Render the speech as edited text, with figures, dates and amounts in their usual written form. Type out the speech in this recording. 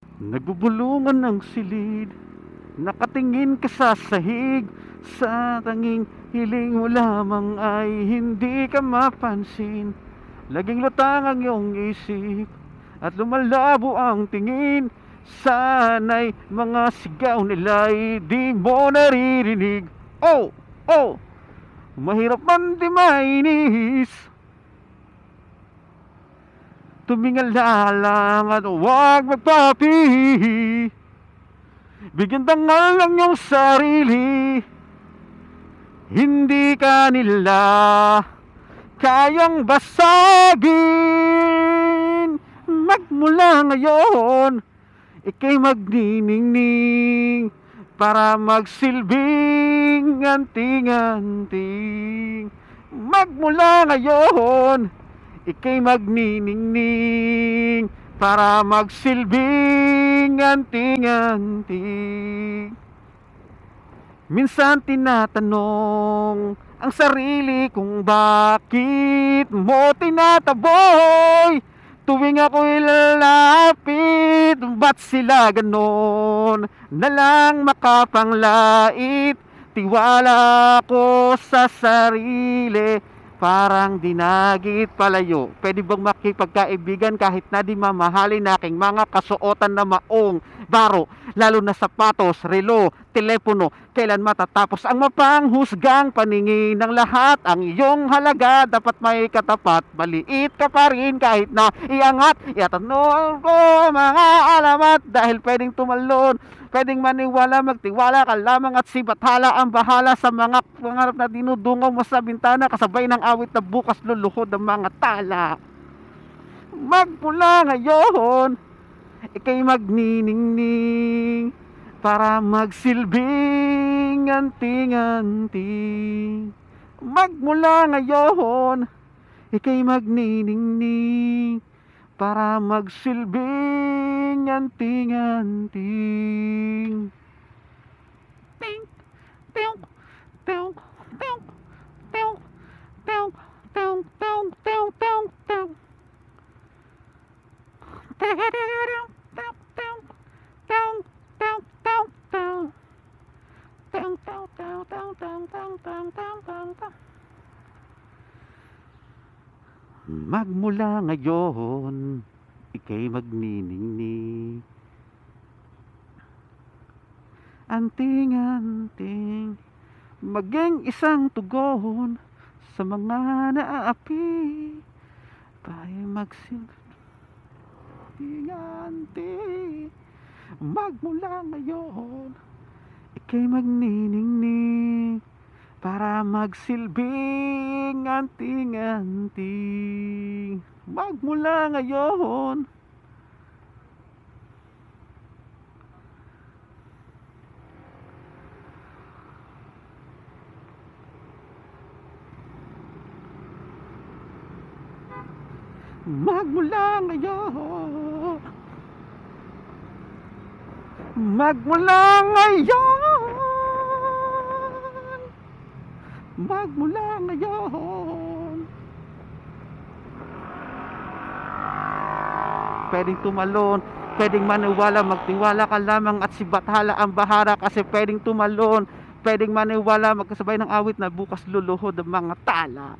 Nagbubulungan ng silid, nakatingin ka sa sahig. Sa tanging hiling mo lamang ay hindi ka mapansin. Laging lutang ang iyong isip at lumalabo ang tingin. Sana'y mga sigaw nila'y di mo naririnig. Oh, oh, mahirap man di mainis. Tumingala lang at huwag magpapihi. Bigyan dangal lang yung sarili. Hindi ka nila kayang basagin. Magmula ngayon, ika'y magniningning para magsilbing anting-anting. Magmula ngayon, ika'y magniningning para magsilbing anting-anting. Minsan tinatanong ang sarili kung bakit mo tinataboy tuwing ako'y lalapit. Ba't sila ganon na lang makapanglait? Tiwala ko sa sarili, parang dinagit palayo. Pwede bang makipagkaibigan kahit na di mamahalin aking mga kasuotan na maong baro, lalo na sapatos, relo, telepono? Kailan matatapos ang mapanghusgang paningin ng lahat? Ang iyong halaga dapat may katapat. Maliit ka pa rin kahit na iangat. Iatanong ko mga alamat dahil pwedeng tumalon, pwedeng maniwala, magtiwala ka lamang at si Bathala ang bahala sa mga pangarap na dinudungaw mo sa bintana. Kasabay ng awit na bukas luluhod ang mga tala. Magmula ngayon, ika'y magniningning para magsilbing anting-anting. Magmula ngayon, ika'y magniningning para magsilbing anting-anting. Ting, ting, ting, ting, ting, ting, ting, ting, ting, ting, ting. Magmula ngayon, ika'y magniningning anting-anting. Maging isang tugon sa mga naaapi. Tayo magsilbing. Magmula ngayon, ika'y magniningning para magsilbing anting-anting. Magmula ngayon, magmula ngayon, magmula ngayon, magmula ngayon. Pwedeng tumalon, pwedeng maniwala, magtiwala ka lamang at si Bathala ang bahara. Kasi pwedeng tumalon, pwedeng maniwala, magkasabay ng awit na bukas luluhod ang mga tala.